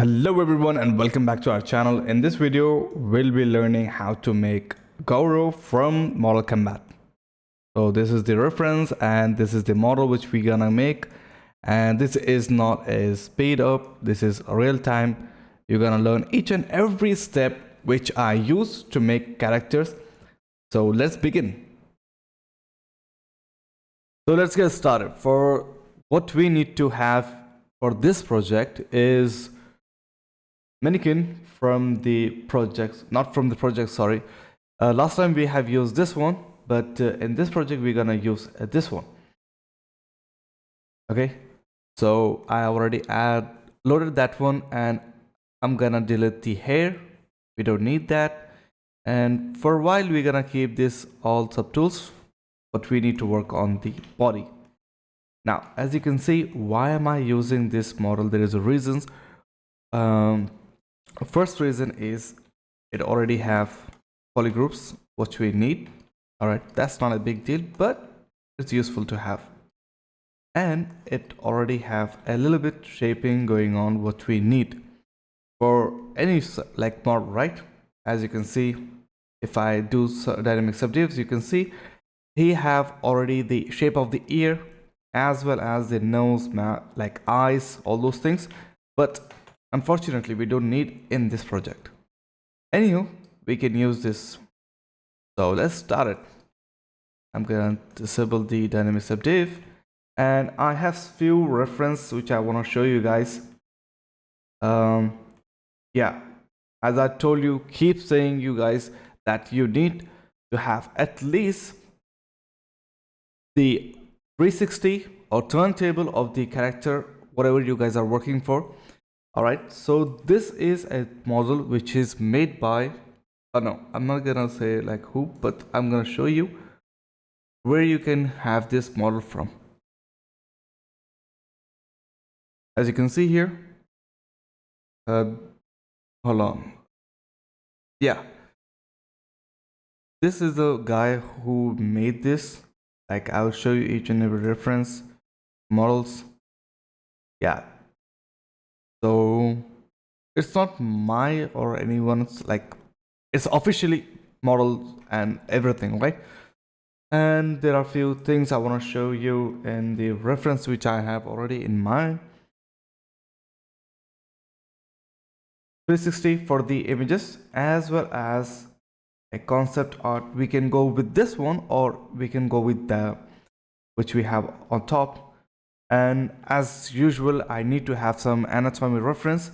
Hello everyone and welcome back to our channel. In this video, we'll be learning how to make Goro from Model Combat. So this is the reference and this is the model which we're gonna make. And this is not a speed up, this is real time. You're gonna learn each and every step which I use to make characters. So let's begin. So let's get started. For what we need to have for this project is mannequin from the projects, not from the project, sorry. Last time we have used this one, but in this project we're gonna use this one. Okay, so I already loaded that one and I'm gonna delete the hair. We don't need that. And for a while we're gonna keep this all subtools, but we need to work on the body. Now, as you can see, why am I using this model? There is a reasons. First reason is it already have polygroups which we need. All right, that's not a big deal, but it's useful to have. And it already have a little bit shaping going on what we need for any like model, right? As you can see, if I do dynamic subdivs, you can see he have already the shape of the ear as well as the nose, like eyes, all those things. But unfortunately, we don't need in this project. Anywho, we can use this. So let's start it. I'm gonna disable the dynamic subdiv, and I have few reference which I want to show you guys. Yeah, as I told you, keep saying you guys that you need to have at least the 360 or turntable of the character, whatever you guys are working for. All right, so this is a model which is made by, oh no, I'm not gonna say like who, but I'm gonna show you where you can have this model from. As you can see here, hold on. Yeah, this is the guy who made this. Like, I'll show you each and every reference models. Yeah, so it's not my or anyone's, like it's officially modeled and everything, right? And there are a few things I want to show you in the reference which I have already in mind. 360 for the images as well as a concept art. We can go with this one or we can go with the which we have on top. And as usual, I need to have some anatomy reference,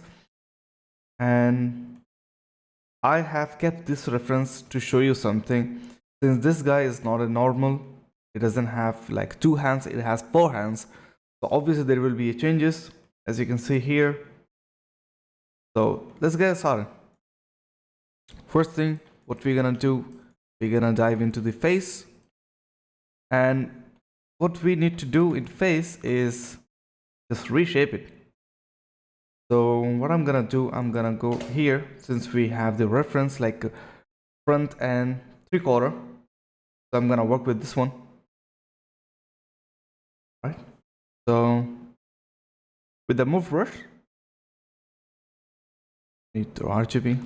and I have kept this reference to show you something. Since this guy is not a normal, it doesn't have like 2 hands, it has 4 hands. So obviously there will be changes, as you can see here. So let's get started. First thing, what we're gonna do, we're gonna dive into the face. And what we need to do in face is just reshape it. So what I'm gonna do, I'm gonna go here, since we have the reference like front and 3/4. So I'm gonna work with this one. Right. So with the move brush, need to RGB.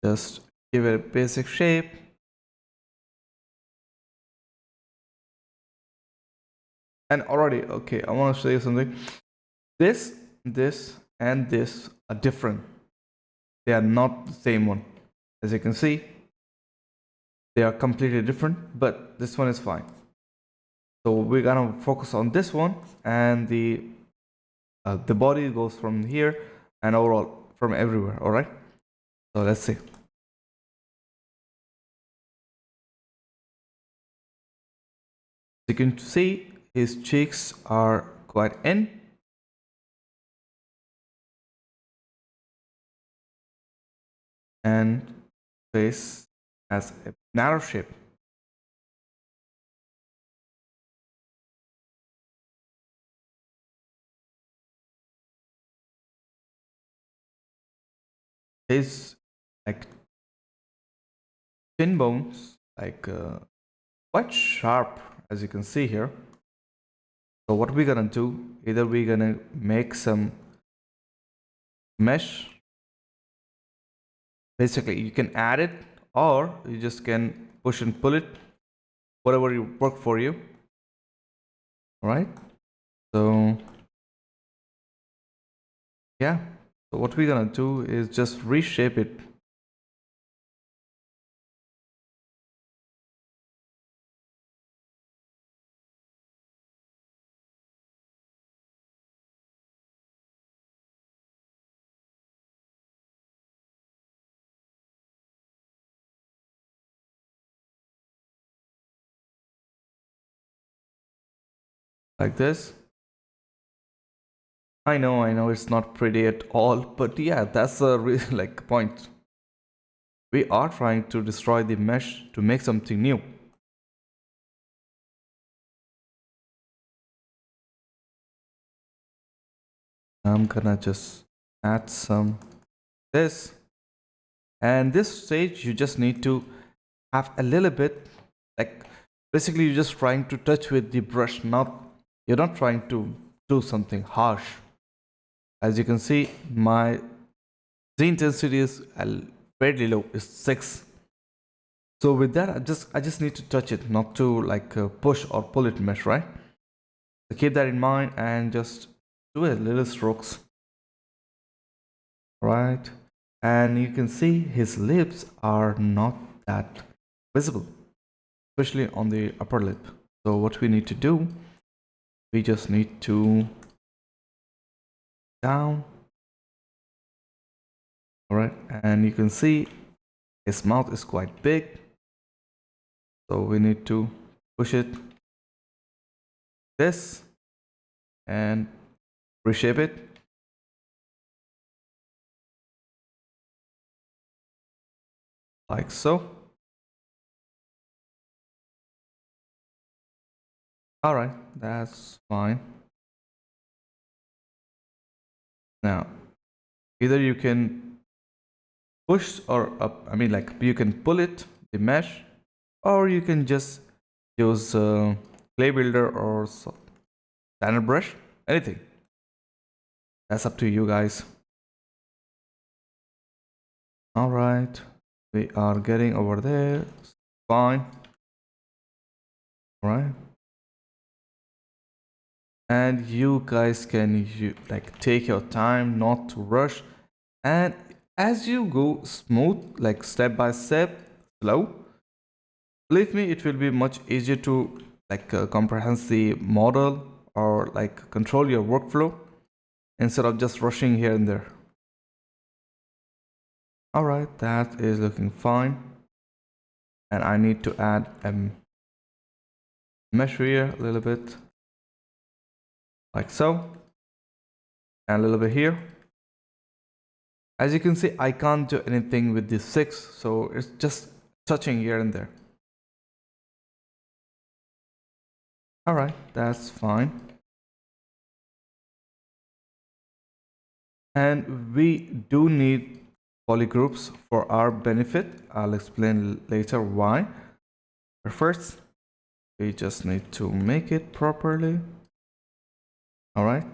Just give it a basic shape. And already, okay, I want to show you something. This, and this are different. They are not the same one. As you can see, they are completely different, but this one is fine. So we're gonna focus on this one, and the body goes from here and overall from everywhere. All right. So let's see. You can see his cheeks are quite in. And face has a narrow shape. His like chin bones like quite sharp, as you can see here. So what we're gonna do, either we're gonna make some mesh. Basically, you can add it, or you just can push and pull it, whatever you work for you. All right. So yeah. So what we're gonna do is just reshape it. Like this. I know it's not pretty at all, but yeah, that's a really like point. We are trying to destroy the mesh to make something new. I'm gonna just add some this. And this stage, you just need to have a little bit, like basically you're just trying to touch with the brush, you're not trying to do something harsh. As you can see, my Z intensity is fairly low, it's 6. So with that, I just need to touch it, not to like push or pull it mesh, right? So keep that in mind and just do a little strokes, right? And you can see his lips are not that visible, especially on the upper lip. So what we need to do, we just need to down, all right? And you can see his mouth is quite big, so we need to push it this and reshape it like so. All right, that's fine. Now, either you can push or up, I mean like you can pull it, the mesh, or you can just use clay builder or standard brush, anything. That's up to you guys. All right, we are getting over there. Fine. All right. And you guys can like take your time, not to rush. And as you go smooth, like step by step, slow, believe me, it will be much easier to like comprehend the model or like control your workflow instead of just rushing here and there. All right, that is looking fine. And I need to add a mesh here a little bit, like so, and a little bit here. As you can see, I can't do anything with this 6, so it's just touching here and there. All right, that's fine. And we do need polygroups for our benefit. I'll explain later why. But first, we just need to make it properly. All right,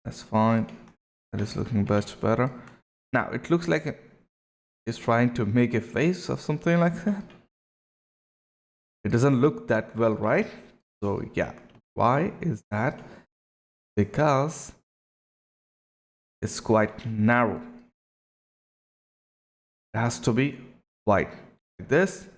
that's fine. That is looking much better. Now it looks like it's trying to make a face or something like that. It doesn't look that well, right? So yeah, why is that? Because it's quite narrow. It has to be wide like this.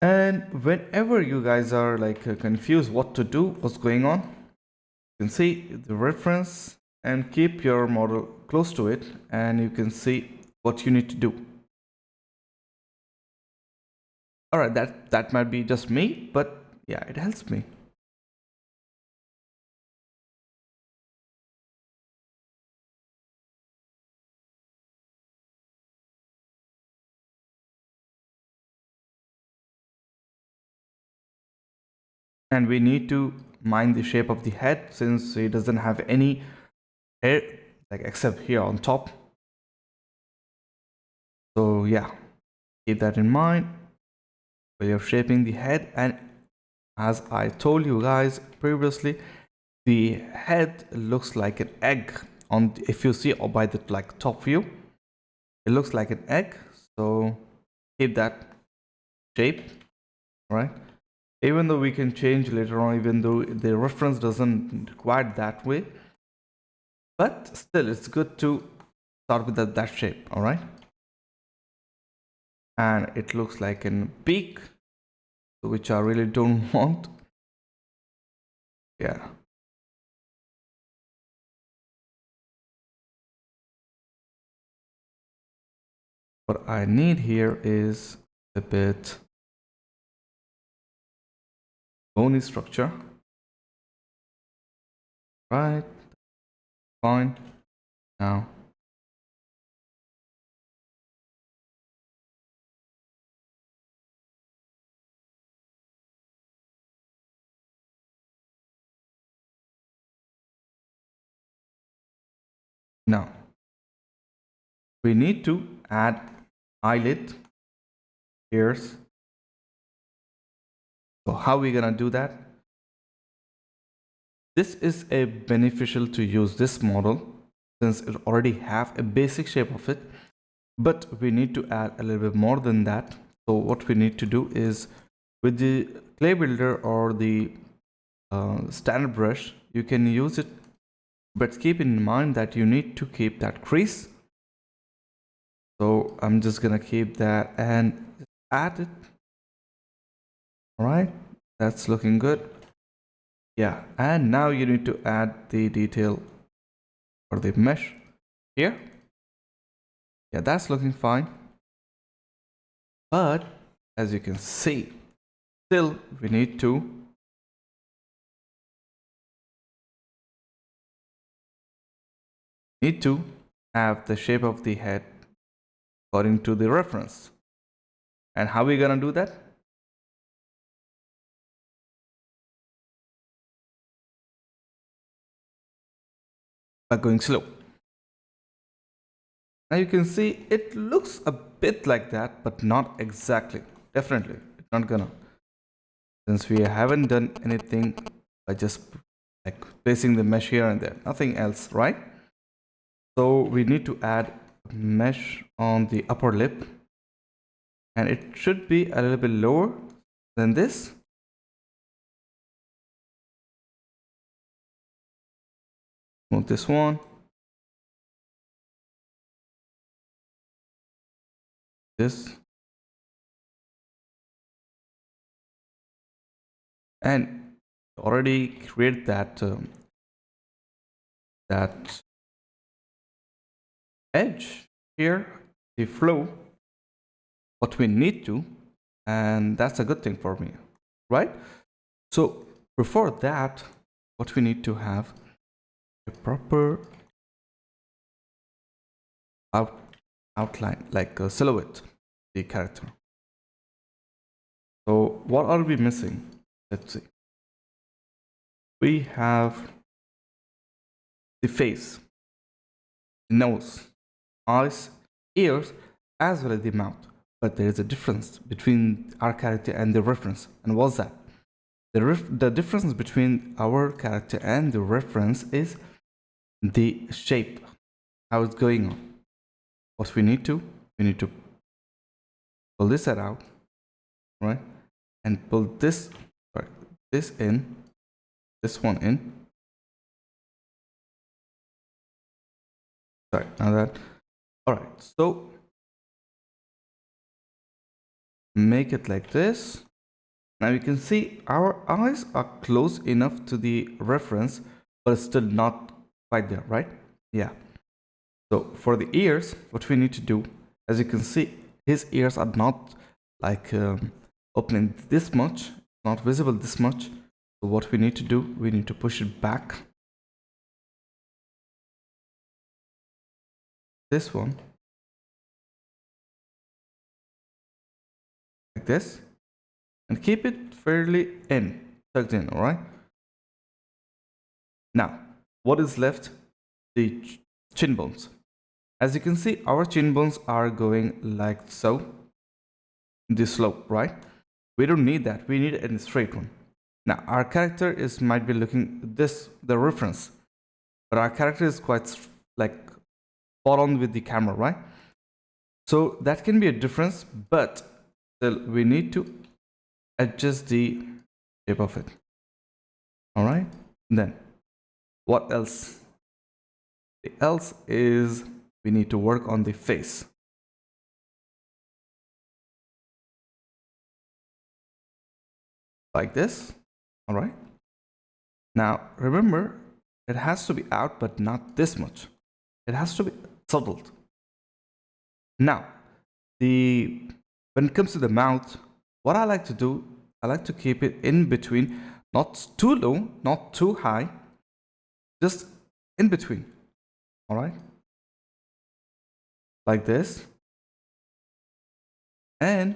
And whenever you guys are like confused what to do, what's going on, you can see the reference and keep your model close to it, and you can see what you need to do. All right, that might be just me, but yeah, it helps me. And we need to mind the shape of the head since it doesn't have any hair, like except here on top. So yeah, keep that in mind when you're shaping the head. And as I told you guys previously, the head looks like an egg on if you see by the like top view, it looks like an egg. So keep that shape, right? Even though we can change later on, even though the reference doesn't require that way, but still it's good to start with that shape. All right, and it looks like a beak, which I really don't want. Yeah, what I need here is a bit bony structure. Right, fine. Now now we need to add eyelid ears. So how are we gonna do that? This is a beneficial to use this model since it already have a basic shape of it, but we need to add a little bit more than that. So what we need to do is with the clay builder or the standard brush, you can use it, but keep in mind that you need to keep that crease. So I'm just gonna keep that and add it. All right, that's looking good. Yeah, and now you need to add the detail or the mesh here. Yeah, that's looking fine. But as you can see, still we need to have the shape of the head according to the reference. And how are we gonna do that? By going slow. Now you can see it looks a bit like that, but not exactly. Definitely, it's not gonna. Since we haven't done anything by just like placing the mesh here and there, nothing else, right? So we need to add mesh on the upper lip, and it should be a little bit lower than this. Move this one. This. And already create that edge here, the flow, what we need to, and that's a good thing for me, right? So before that, what we need to have a proper outline, like a silhouette, the character. So what are we missing? Let's see. We have the face, the nose, eyes, ears, as well as the mouth. But there is a difference between our character and the reference. And what's that? The difference between our character and the reference is the shape, how it's going on. What we need to pull this out, right? And pull this, sorry, this in, this one in. Sorry, now that. All right, so make it like this. Now you can see our eyes are close enough to the reference, but still not quite there, right? Yeah. So for the ears, what we need to do, as you can see, his ears are not like opening this much, not visible this much. So what we need to do, we need to push it back. This one. Like this. And keep it fairly in, tucked in, all right? Now, what is left? The chin bones. As you can see, our chin bones are going like so, this slope, right? We don't need that. We need a straight one. Now, our character might be looking this, the reference, but our character is quite like spot on with the camera, right? So that can be a difference, but still we need to adjust the shape of it. All right. Then what else? The else is we need to work on the face. Like this. All right. Now remember, it has to be out, but not this much. It has to be subtle. Now, when it comes to the mouth, what I like to do, I like to keep it in between, not too low, not too high, just in between. All right, like this. And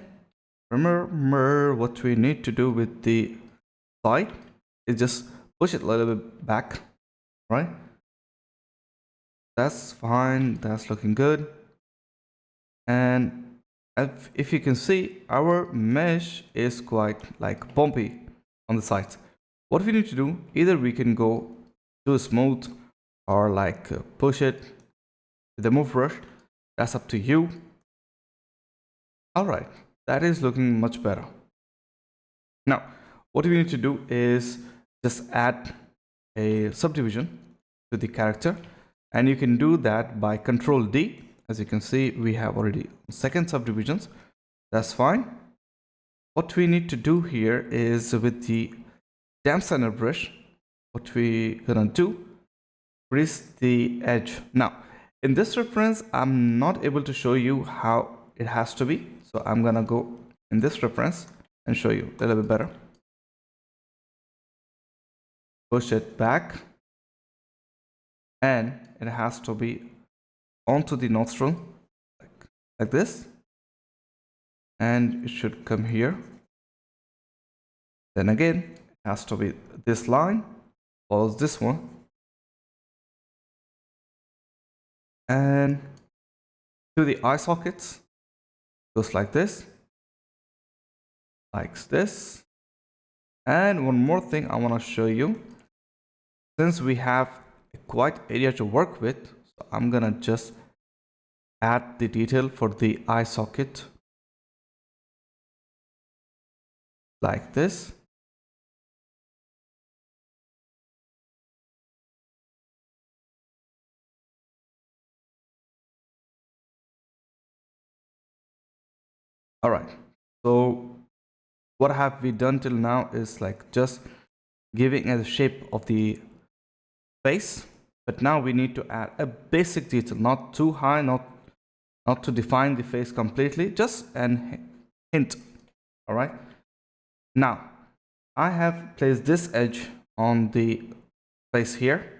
remember, what we need to do with the side is just push it a little bit back, right? That's fine, that's looking good. And if you can see, our mesh is quite like bumpy on the sides. What we need to do, either we can go to smooth or like push it with the move brush. That's up to you. All right, that is looking much better. Now, what we need to do is just add a subdivision to the character, and you can do that by Control D. As you can see, we have already second subdivisions. That's fine. What we need to do here is with the damp center brush, what we gonna do, crease the edge. Now, in this reference, I'm not able to show you how it has to be. So I'm gonna go in this reference and show you a little bit better. Push it back, and it has to be onto the nostril like this, and it should come here. Then again, it has to be this line follows this one, and to the eye sockets goes like this, and one more thing I want to show you. Since we have a quite area to work with, so I'm gonna just add the detail for the eye socket like this. All right, so what have we done till now is like just giving a shape of the face, but now we need to add a basic detail, not too high, not to define the face completely, just an hint. All right, now I have placed this edge on the face here.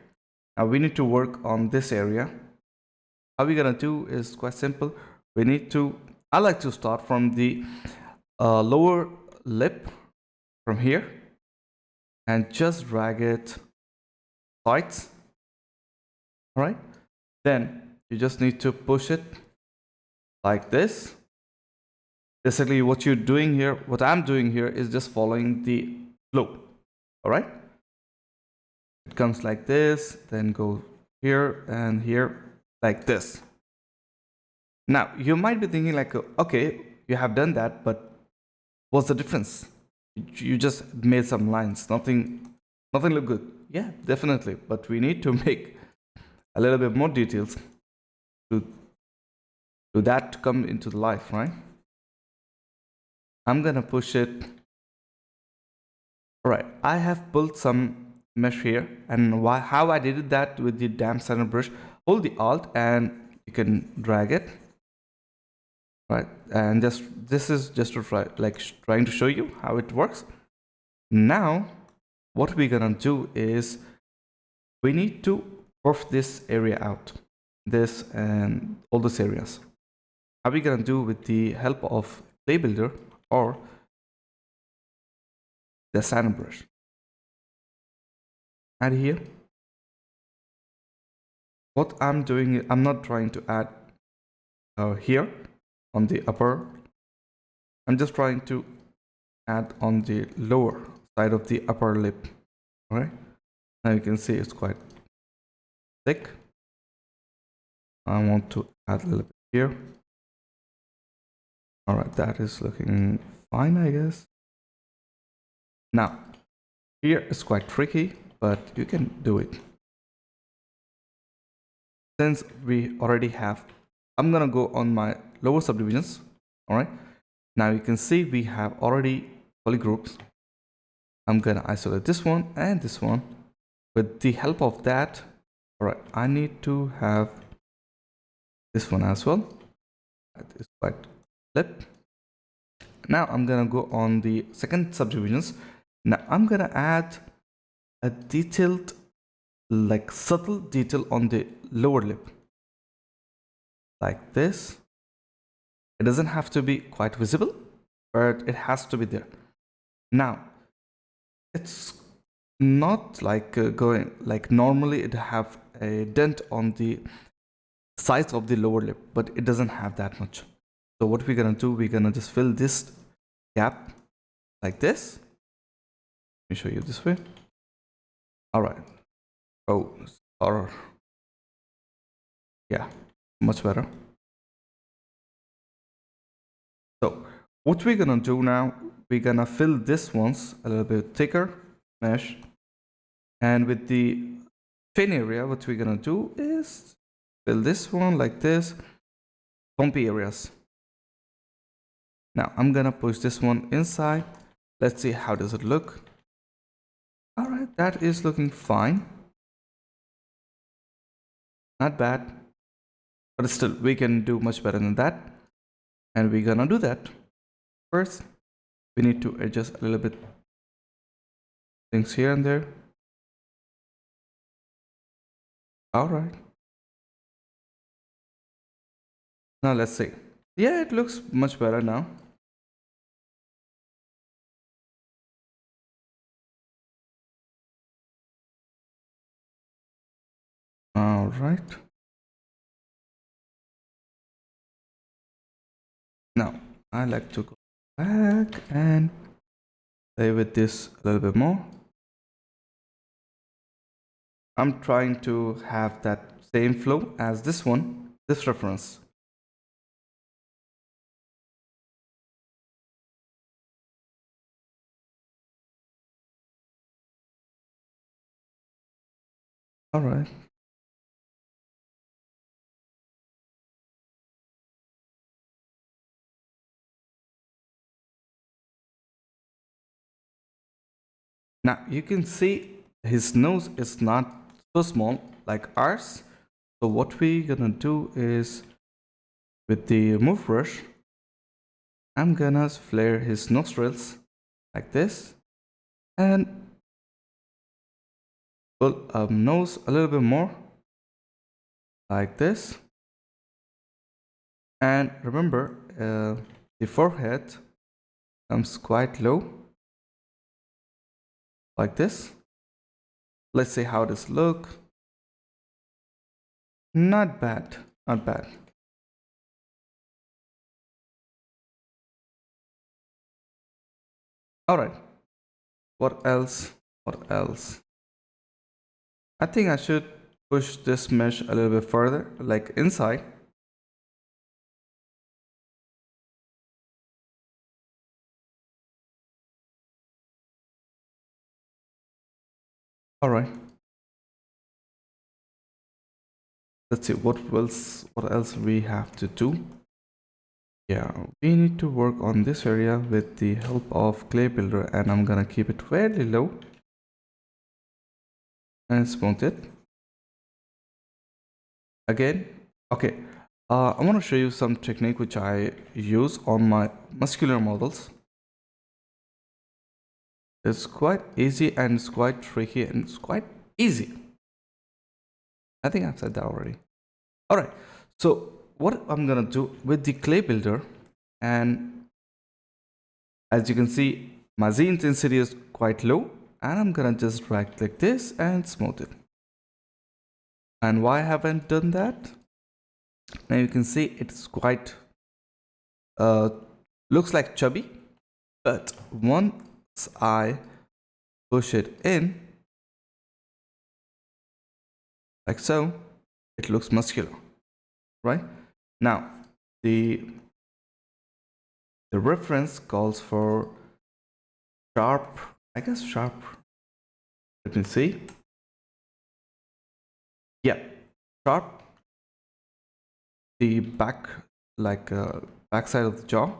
Now we need to work on this area. How we're gonna do is quite simple. We need to, I like to start from the lower lip from here and just drag it sides. All right, then you just need to push it like this. Basically what you're doing here, what I'm doing here is just following the flow. All right, it comes like this, then go here and here like this. Now you might be thinking like, okay, you have done that, but what's the difference? You just made some lines, nothing look good. Yeah, definitely, but we need to make a little bit more details to that to come into the life, right? I'm gonna push it. All right, I have pulled some mesh here, and how I did that with the damp center brush. Hold the Alt and you can drag it, right? And this is just to trying to show you how it works. Now what we're gonna do is we need to buff this area out, this and all these areas. How are we gonna do with the help of clay builder or the sand brush? add here. What I'm doing is I'm not trying to add here on the upper. I'm just trying to add on the lower side of the upper lip. All right. Now you can see it's quite thick. I want to add a little bit here. All right, that is looking fine, I guess. Now, here is quite tricky, but you can do it. Since we already have, I'm gonna go on my lower subdivisions. All right. Now you can see we have already polygroups. I'm gonna isolate this one and this one. With the help of that, all right, I need to have this one as well. That is quite flip. Now I'm gonna go on the second subdivisions. Now I'm gonna add a detailed, like subtle detail on the lower lip, like this. It doesn't have to be quite visible, but it has to be there. Now, it's not like going like normally it have a dent on the size of the lower lip, but it doesn't have that much. So what we're gonna do, we're gonna just fill this gap like this. Let me show you this way. All right. Oh, or yeah, much better. So what we're gonna do now, we're gonna fill this ones a little bit thicker mesh, and with the thin area, what we're gonna do is fill this one like this, bumpy areas. Now I'm gonna push this one inside. Let's see how does it look. All right, that is looking fine. Not bad, but still we can do much better than that. And we're gonna do that. First, we need to adjust a little bit things here and there. All right. Now let's see. Yeah, it looks much better now. All right. Now, I like to go back and play with this a little bit more. I'm trying to have that same flow as this one, this reference. All right. Now you can see his nose is not so small like ours. So what we're gonna do is with the move brush, I'm gonna flare his nostrils like this and pull up nose a little bit more like this. And remember, the forehead comes quite low like this. Let's see how this look. Not bad, not bad. All right. What else? What else? I think I should push this mesh a little bit further, like inside. All right. Let's see what else we have to do. Yeah, we need to work on this area with the help of clay builder, and I'm gonna keep it fairly low and smooth it again. Okay, I want to show you some technique which I use on my muscular models. It's quite easy and it's quite tricky and it's quite easy. I think I've said that already. All right, so what I'm gonna do with the clay builder, and as you can see, my Z intensity is quite low and I'm gonna just right click this and smooth it. And why haven't done that? Now you can see it's quite uh, looks like chubby, but once I push it in like so, it looks muscular, right? Now the reference calls for sharp, I guess sharp. Let me see. Yeah, sharp. The back, like back side of the jaw,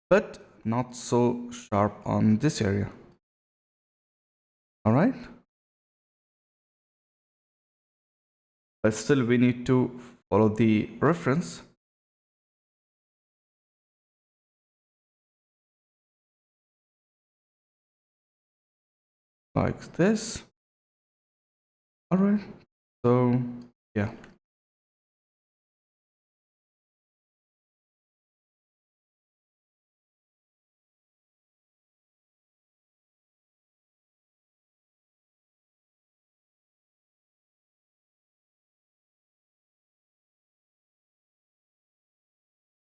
but not so sharp on this area. All right. But still, we need to follow the reference. Like this. All right. So, yeah.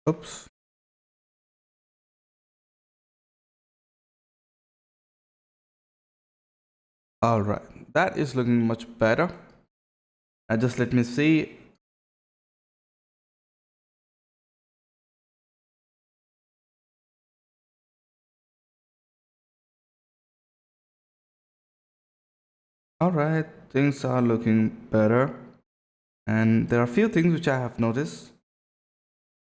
Oops. All right. That is looking much better. And just let me see. All right. Things are looking better. And there are a few things which I have noticed.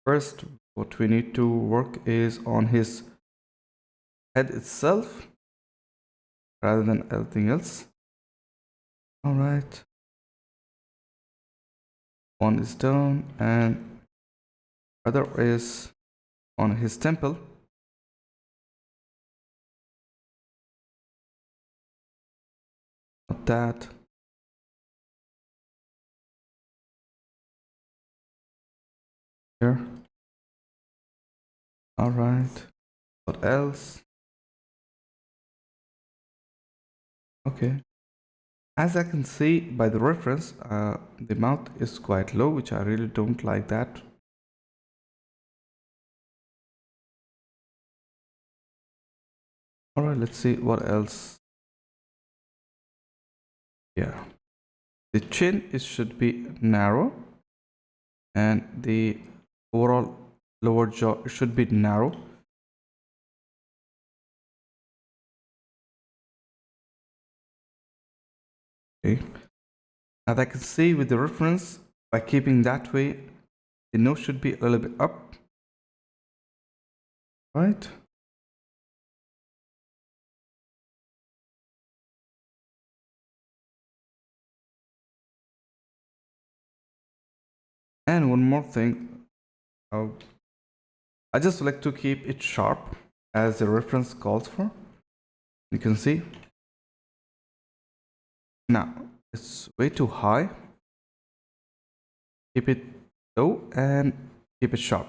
First, what we need to work is on his head itself rather than anything else. All right. One is done and other is on his temple. Not that. Here. All right. What else? Okay. As I can see by the reference, the mouth is quite low, which I really don't like that. All right, let's see what else. Yeah. The chin is should be narrow and the overall lower jaw should be narrow. Okay. As I can see with the reference, by keeping that way, the nose should be a little bit up, right? And one more thing, I just like to keep it sharp as the reference calls for. You can see. Now, it's way too high. Keep it low and keep it sharp.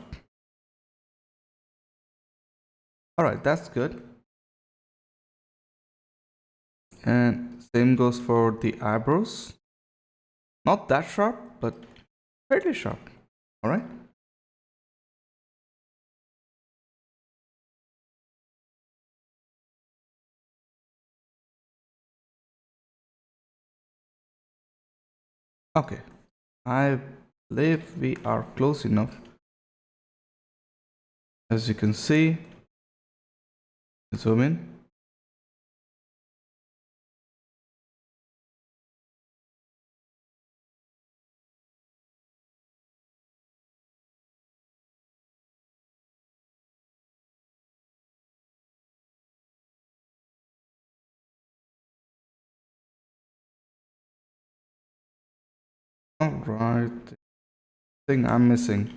All right, that's good. And same goes for the eyebrows. Not that sharp, but fairly sharp. All right. Okay. I believe we are close enough. As you can see, zoom in. All right. Thing I'm missing.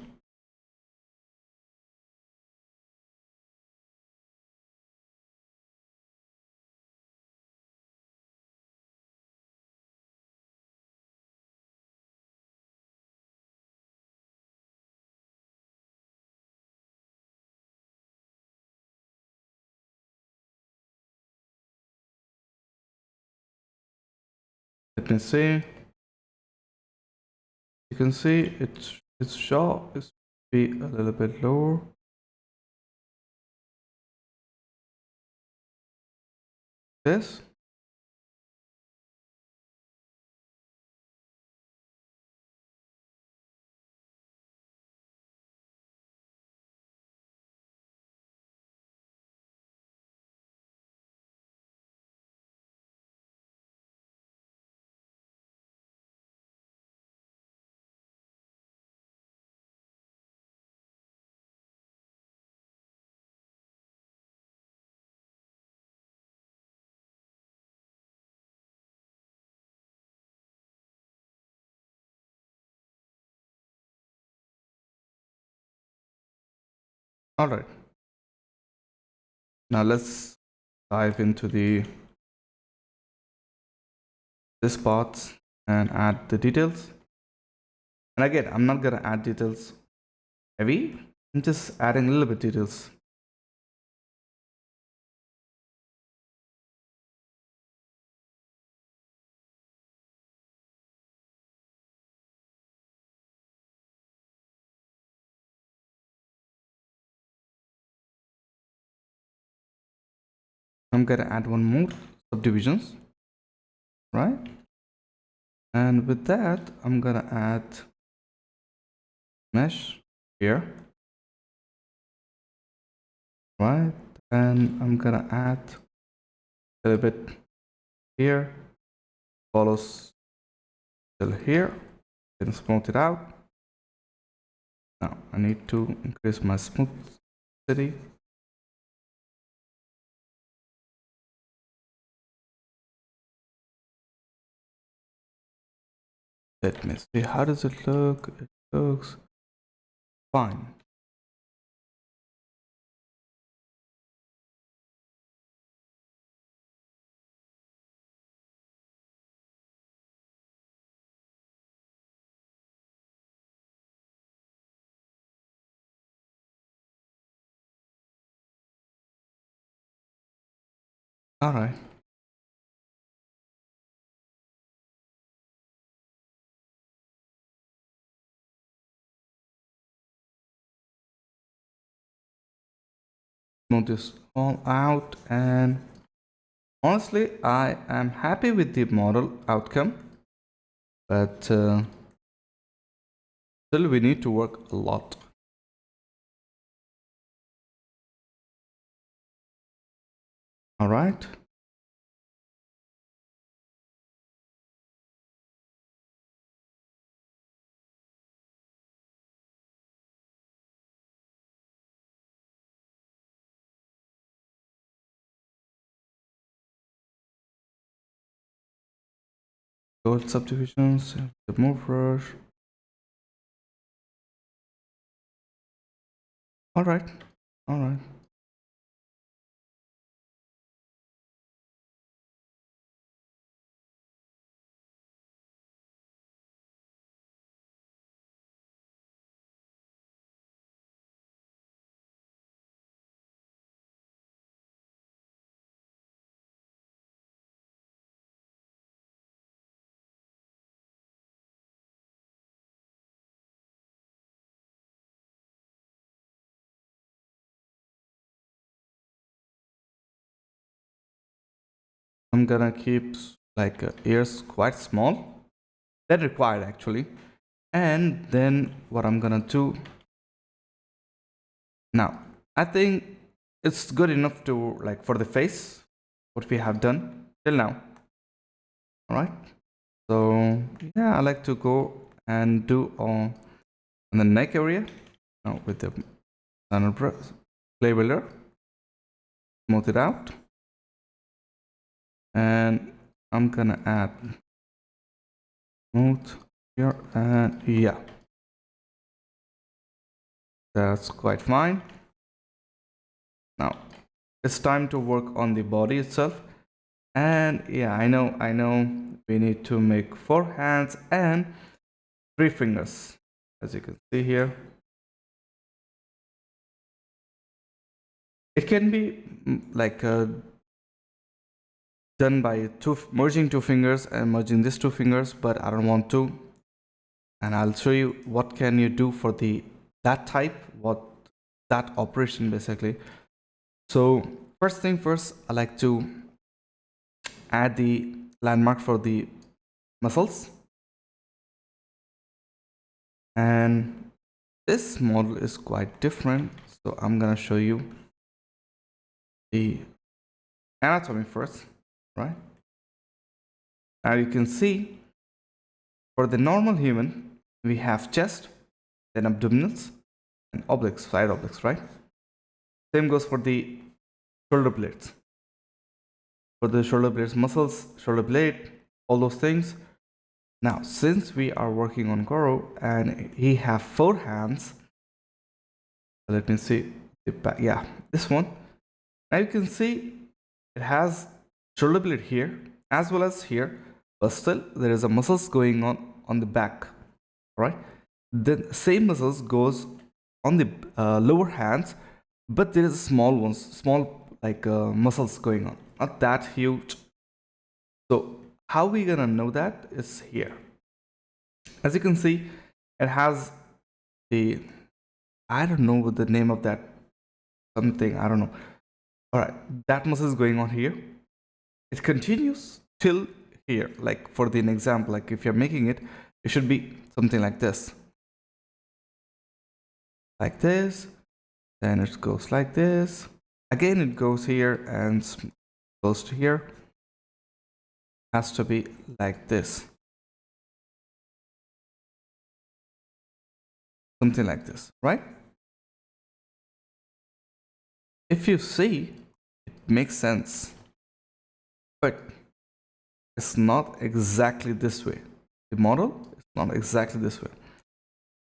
Let me see. You can see its jaw is be a little bit lower. This. All right. Now let's dive into this part and add the details. And again, I'm not gonna add details heavy. I'm just adding a little bit details. I'm gonna add one more subdivisions, right? And with that, I'm gonna add mesh here, right? And I'm gonna add a little bit here, follows till here, then smooth it out. Now I need to increase my smoothity. Let me see, how does it look? It looks fine. All right. Smooth this all out, and honestly, I am happy with the model outcome, but still we need to work a lot. All right. Gold subdivisions, the move rush. All right. All right. I'm gonna keep like ears quite small. That required actually. And then what I'm gonna do now, I think it's good enough to like for the face, what we have done till now. All right. So yeah, I like to go and do on the neck area with the clay builder, smooth it out, and I'm gonna add smooth here, and yeah, that's quite fine. Now it's time to work on the body itself, and yeah, I know we need to make 4 hands and 3 fingers, as you can see here. It can be like done by merging two fingers and merging these two fingers, but I don't want to. And I'll show you what can you do for that type, what that operation basically. So first thing first, I like to add the landmark for the muscles. And this model is quite different. So I'm gonna show you the anatomy first, right? Now you can see for the normal human, we have chest, then abdominals, and obliques, side obliques, right? Same goes for the shoulder blades. For the shoulder blades muscles, shoulder blade, all those things. Now, since we are working on Goro and he have 4 hands, let me see the back. Yeah, this one. Now you can see it has shoulder blade here as well as here, but still there is a muscles going on the back. All right. The same muscles goes on the lower hands, but there is small ones, small like muscles going on, not that huge. So how we gonna know that is here. As you can see, it has the, I don't know what the name of that, something, I don't know. All right, that muscle is going on here. It continues till here. Like for the example, like if you're making it, it should be something like this. Like this, then it goes like this. Again, it goes here and goes to here. Has to be like this. Something like this, right? If you see, it makes sense, but it's not exactly this way. The model is not exactly this way.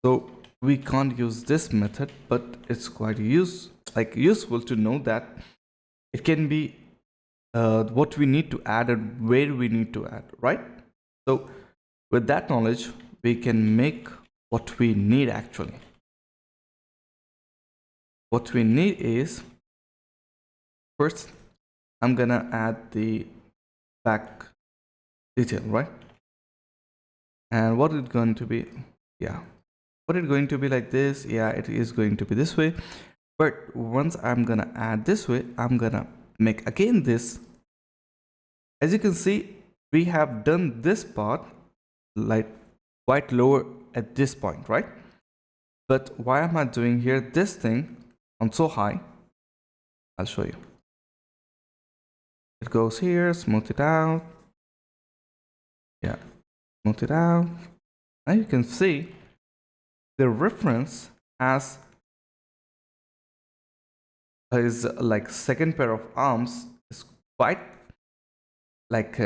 So we can't use this method, but it's quite useful to know that it can be what we need to add and where we need to add, right? So with that knowledge, we can make what we need actually. What we need is, first, I'm gonna add the back detail, right? And what is going to be, yeah. What is going to be like this? Yeah, it is going to be this way. But once I'm gonna add this way, I'm gonna make again this. As you can see, we have done this part like quite lower at this point, right? But why am I doing here this thing on so high? I'll show you. It goes here, smooth it out. Yeah, smooth it out. Now you can see the reference has his like second pair of arms is quite like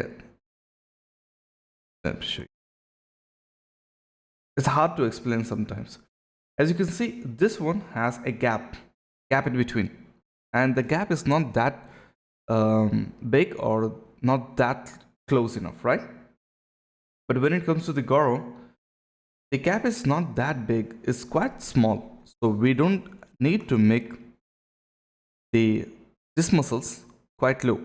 let me show you. It's hard to explain sometimes. As you can see, this one has a gap in between, and the gap is not that big or not that close enough, right? But when it comes to the Goro, the gap is not that big, it's quite small, so we don't need to make these muscles quite low.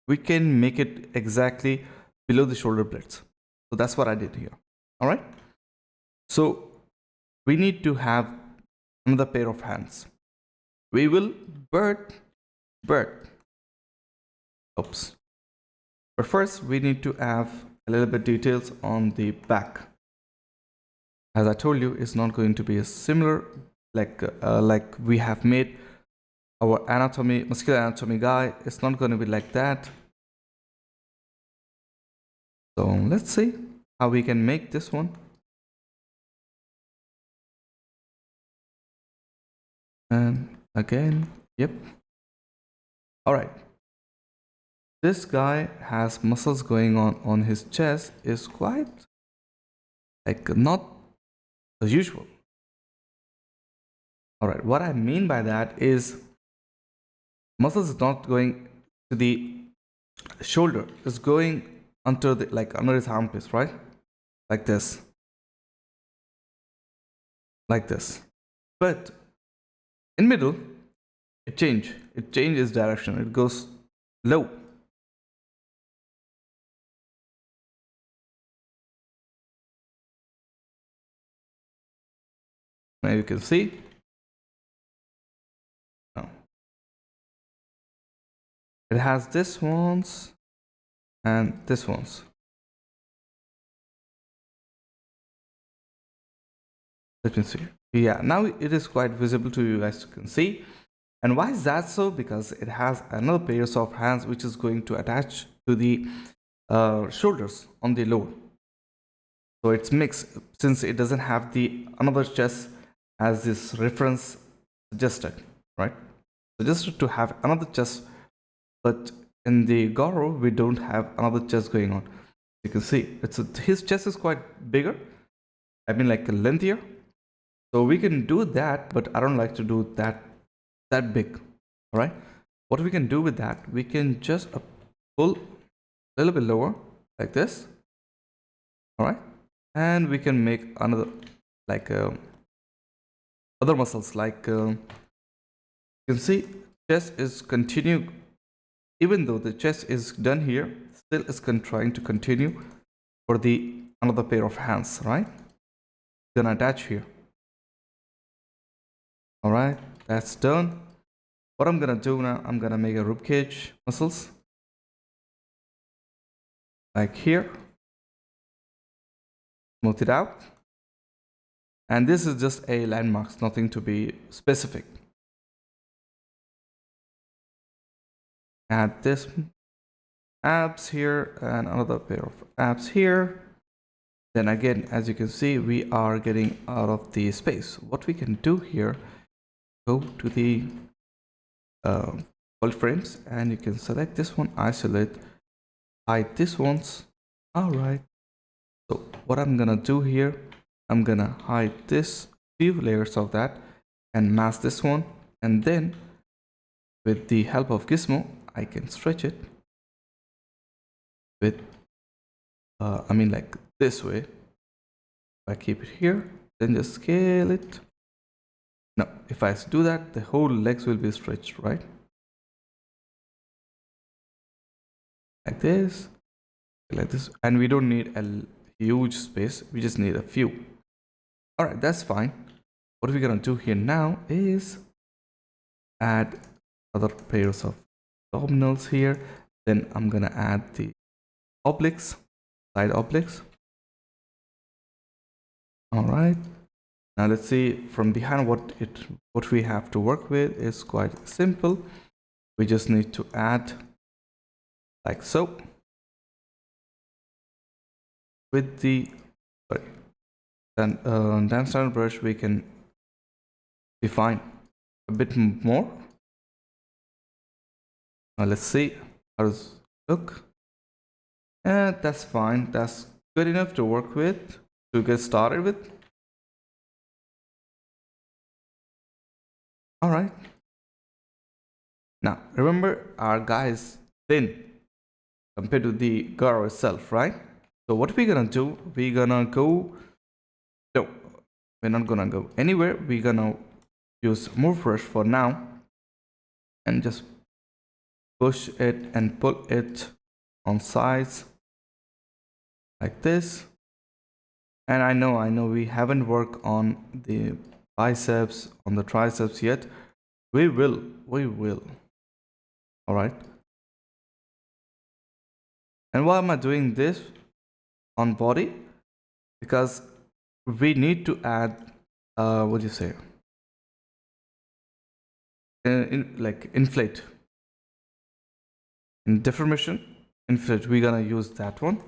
We can make it exactly below the shoulder blades. So that's what I did here. All right. So we need to have another pair of hands. We will bird. Oops. But first we need to have a little bit details on the back. As I told you, it's not going to be a similar like we have made our anatomy, muscular anatomy guy. It's not going to be like that. So let's see how we can make this one. And again, yep. All right. This guy has muscles going on his chest is quite like not as usual. All right. What I mean by that is muscles is not going to the shoulder. It's going under the under his armpits, right? Like this. Like this. But in middle, it changes direction. It goes low. Now you can see. Now, it has this ones and this ones. Let me see. Yeah, now it is quite visible to you guys can see. And why is that so? Because it has another pair of hands which is going to attach to the shoulders on the lower. So it's mixed since it doesn't have the another chest as this reference suggested, right? Suggested to have another chest, but in the Goro we don't have another chest going on. You can see his chest is quite bigger. I mean like lengthier. So we can do that, but I don't like to do that big. All right. What we can do with that, we can just pull a little bit lower like this. All right. And we can make another like other muscles like you can see chest is continue, even though the chest is done here, still is trying to continue for the another pair of hands, right? Gonna attach here. All right, that's done. What I'm gonna do now, I'm gonna make a ribcage muscles like here. Smooth it out. And this is just a landmarks, nothing to be specific. Add this abs here and another pair of abs here. Then again, as you can see, we are getting out of the space. What we can do here, go to the world frames and you can select this one, isolate, hide this ones. All right. So what I'm gonna do here, I'm gonna hide this few layers of that and mask this one, and then with the help of Gizmo, I can stretch it with I mean like this way. If I keep it here, then just scale it. Now, if I do that, the whole legs will be stretched, right? Like this, and we don't need a huge space. We just need a few. All right, that's fine. What we're gonna do here now is add other pairs of abdominals here. Then I'm gonna add the obliques, side obliques. All right. Now let's see from behind what we have to work with is quite simple. We just need to add like so. With the then standard brush we can define a bit more. Now let's see how does it look. And that's fine. That's good enough to work with to get started with. All right. Now remember our guy is thin compared to the Garo itself, right? So what we're gonna do, we're gonna go, no, we're not gonna go anywhere. We're gonna use move brush for now and just push it and pull it on sides like this. And I know we haven't worked on the biceps, on the triceps yet. We will. All right. And why am I doing this on body? Because we need to add what do you say, like inflate, in deformation inflate. We're gonna use that one.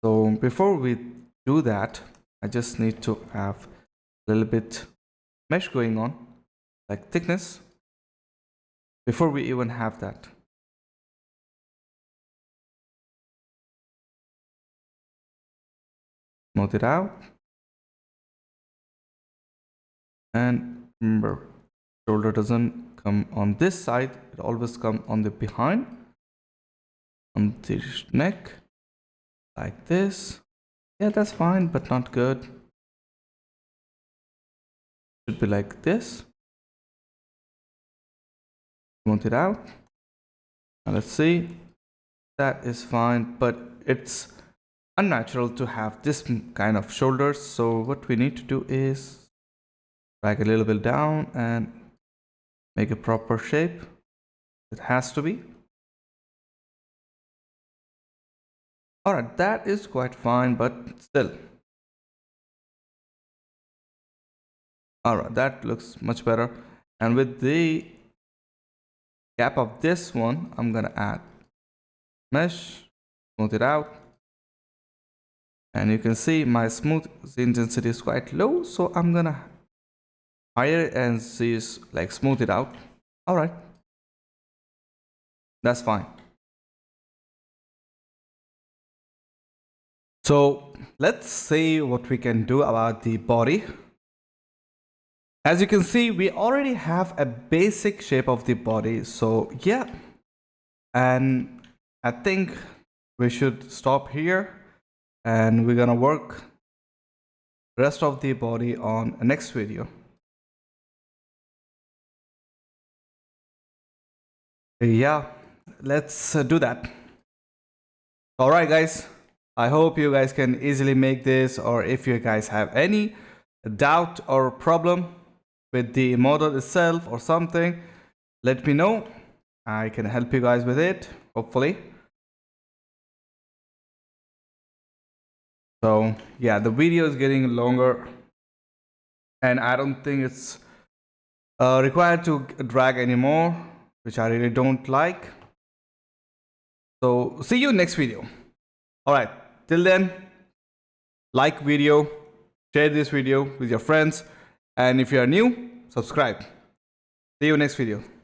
So before we do that, I just need to have a little bit mesh going on, like thickness, before we even have that. Smooth it out. And remember, shoulder doesn't come on this side, it always comes on the behind, on the neck, like this. Yeah, that's fine, but not good. Should be like this. Smooth it out. Now let's see. That is fine, but it's unnatural to have this kind of shoulders. So what we need to do is drag a little bit down and make a proper shape. It has to be. Alright, that is quite fine, but still. Alright, that looks much better. And with the gap of this one, I'm gonna add mesh, smooth it out. And you can see my smooth intensity is quite low, so I'm gonna higher it and see like smooth it out. Alright, that's fine. So let's see what we can do about the body. As you can see, we already have a basic shape of the body. So yeah, and I think we should stop here and we're gonna work the rest of the body on the next video. Yeah, let's do that. Alright guys, I hope you guys can easily make this, or if you guys have any doubt or problem with the model itself or something, let me know. I can help you guys with it, hopefully. So yeah, the video is getting longer and I don't think it's required to drag anymore, which I really don't like. So see you next video. Alright, till then, like video, share this video with your friends, and if you are new, subscribe. See you next video.